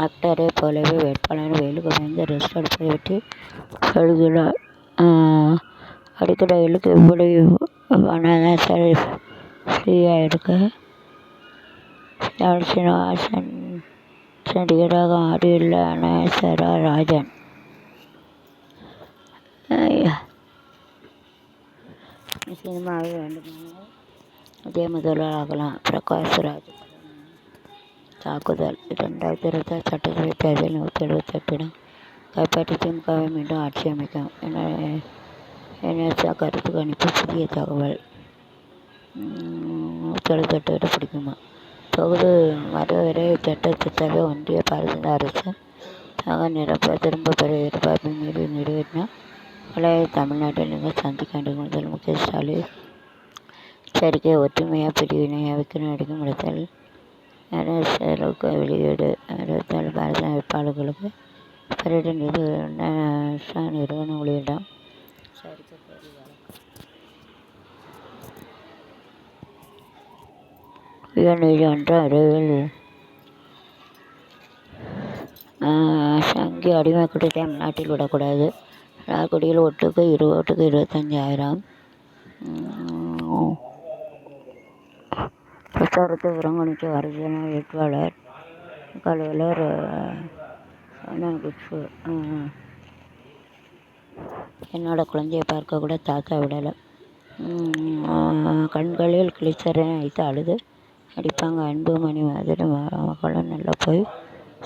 ஆக்டரை போலவே வேட்பாளர் வேலுமணி ரெஸ்ட் எடுப்பதை பற்றி சொல்கிறார். அடிக்கடைகளுக்கு எப்படி வனசரி ஃப்ரீயாக இருக்க சீனிவாசன் நடிகராக ஆடியுள்ள அனசரா ராஜன் சினிமாவில் வேண்டுமானால் அதே முதல்வர் ஆகலாம். பிரகாஷ் ராஜ் தாக்குதல் 2026 சட்டசபை தேர்தல் 178 இடம் கைப்பற்றி திமுகவை மீண்டும் ஆட்சி அமைக்கும் என கருத்து கணிப்பு. புதிய தகவல். 178 இடம் பிடிக்குமா? தொகுதி மறுவரைவு திட்டத்தை தவிர ஒன்றிய பாரத அரசு தக நிரப்ப திரும்ப பெற எதிர்பார்ப்பு மீறி நிறைவேற்றினால் பழைய தமிழ்நாட்டில் நீங்கள் சந்திக்க வேண்டும். முதல் மு க ஸ்டாலின் எச்சரிக்கை. ஒற்றுமையாக பிரிவினை அவைக்கு நடிக்கும் இடத்தில் அரசுக்கு வெளியீடு. 24 பாரத வேட்பாளர்களுக்கு பரிட நிறுவன ஊழியரிடம் உயர்நீதிமன்ற அறிவில் சங்கி அடிமை கூட்டத்தை தமிழ்நாட்டில் விடக்கூடாது. லால்குடியில் ஓட்டுக்கு 25,000. பிரச்சாரத்தை புறக்கணித்த வரதன வேட்பாளர் கலவலர் என்னோட குழந்தையை பார்க்க கூட தாத்தா விடலை. கண்களில் கிளிச்சரனை வைத்து அழுது அடிப்பாங்க. அன்புமணி மாதிரி மகளும் நல்லா போய்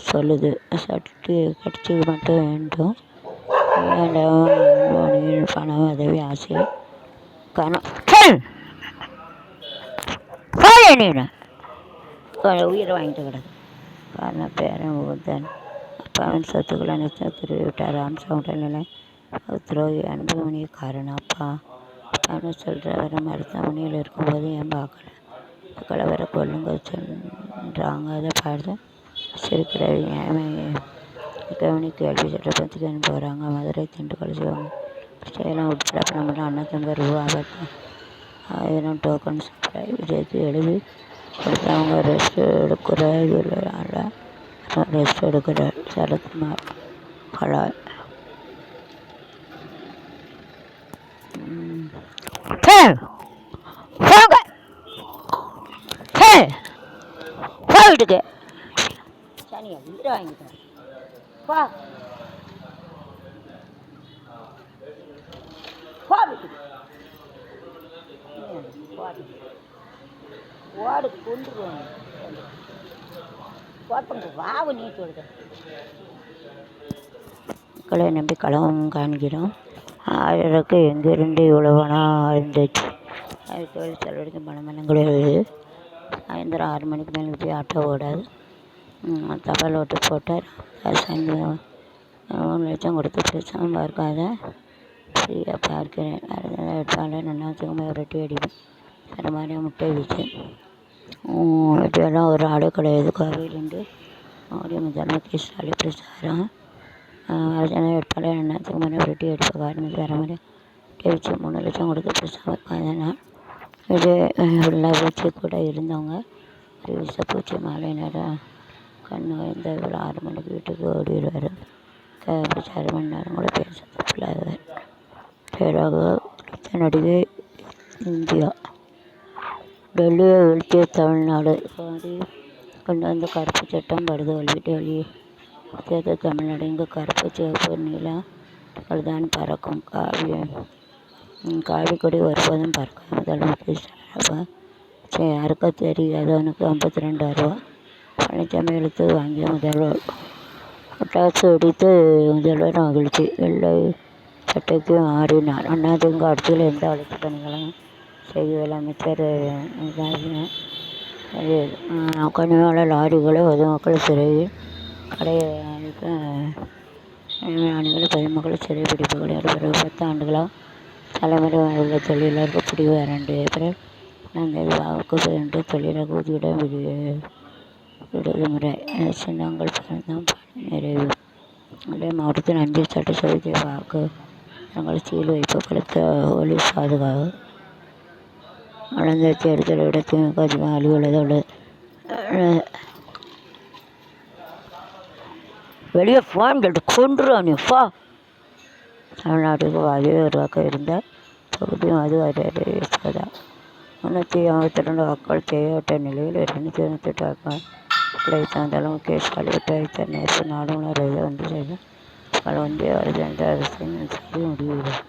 சொல்லுது. சட்டு கடிச்சு மட்டும் வேண்டும். அன்புமணியின் பணம் உதவி ஆசை உயிரை வாங்கிட்டு கிடக்கு. காரணம் பேரன் ஊதன் அப்பாவின் சொத்துக்களை திருவிட்டார். ராம்சா உடல்நிலை துரோகி அன்புமணி காரணம். அப்பான்னு சொல்கிறவரை மருத்துவமனையில் இருக்கும்போது ஏன் பார்க்கல? மக்களை வர கொள்ளுங்க சென்றாங்க. அதை பார்த்து சிரிக்கிற கவனி கேள்வி சட்டப்பத்துக்கு போகிறாங்க. மதுரை திண்டுக்கல் சிவகங்கை சேலம் உட்பட நம்மள ரூபா 10,000 டோக்கன் சப்ளை விஜய்க்கு எழுதி கொடுத்தவங்க ரெஸ்ட் எடுக்கிற சரத்குமார் கலாய். வீட்டுக்கு சனியா வீடு வாங்கிட்டேன். ஓடு கொண்டுருவாங்க. வாவு நீட்டு விடுது. மக்களை நம்பி களவும் காண்கிறோம். ஆயிரக்கு எங்கிருந்து இவ்வளவுனா இருந்துச்சு. தொழில் செலவழிக்கும் பணம் கிடையாது. சாயந்தரம் 6 மணிக்கு மேலே விஜய் ஆட்டோ ஓடாது. தபால் ஓட்டு போட்டார். 3 லட்சம் கொடுத்து பிரச்சனை பார்க்காத ஃப்ரீயாக பார்க்கிறேன். வேட்பாளர் நன்னாத்துக்குமே ரொட்டி அடிப்பேன். வேறு மாதிரியாக முட்டை வீச்சு வெட்டியெல்லாம் ஒரு ஆளே கிடையாது. கோவையிலேருந்து மோடி முதலமைச்சர் ஸ்டாலின் பிரச்சாரம். அரசன வேட்பாளர் நன்னாத்துக்குமே ரொட்டி அடிப்பேன். காரணம் வேறு மாதிரி முட்டை வீச்சு 3 லட்சம் கொடுத்து பிரச்சனை பார்க்காதனால் இது உள்ள பூச்சி கூட இருந்தவங்க ஒரு விஷப்பூச்சி. மாலை நேரம் கண் இந்த 6 மணிக்கு வீட்டுக்கு ஓடிடுவார். பிரச்சாரம் 1 மணி நேரம் கூட பேச தப்பில்லாதவர். நடிகை இந்தியா டெல்லியை வீழ்த்திய தமிழ்நாடு. கொண்டு வந்த கருப்பு சட்டம் படுது வீட்டு வழியே சேர்த்த தமிழ்நாடு. இங்கு கருப்பு சிவப்பு நீலம் தான் பறக்கும். காவிக்கொடி ஒருபோதும் பறக்கும். முதலமைச்சர் யாருக்கா தெரியாதவனுக்கு 52 ரூபா பழனிசாமி எழுத்து வாங்கிய முதல்வர். பட்டாசு வெடித்து முதல்வர் மகிழ்ச்சி. வெள்ளை சட்டைக்கு மாறினார். அண்ணாதிமுக ஆட்சியில் எந்த வளர்ச்சி பணிகளும் செய்யவில்லை. அமைச்சர் கனிமவள லாரிகளை பொதுமக்கள் சிறையில் அணிகளை பொதுமக்கள் சிறை பிடிப்புகளை பிறகு 10 ஆண்டுகளாக தலைமுறை உள்ள தொழிலாளர்கள் பிடிவு 2 ஏப்ரல் வாக்கு என்று தொழிலாளர் ஊதியிடம் விடுமுறை. சின்னங்கள் பிறந்தாம் பணி நிறைவு. நெல்லை மாவட்டத்தில் 5 சட்டசபை வாக்கு தங்கள் சீல் வைப்பு பலத்த போலீஸ் பாதுகாப்பு. வளர்ந்த தேர்தலை விட திமுக அதிகம் அழிவுள்ளது. வெளியே ஃபோன் சொல்லிட்டு கொண்டுருவோம் நீ போ. தமிழ்நாட்டுக்கு அதே ஒரு பக்கம் இருந்தால் தொகுதியும் அது அதே தான். 352 வாக்குகள் செய்யப்பட்ட நிலையில் 298 வாக்குகள் கிடைத்தாலும் கேஸ் அலுவலகத்தை நேற்று நாடாளுமன்ற வந்து பல ஒன்றிய அரசு என்ற அரசின் செய்தி முடிவுகள்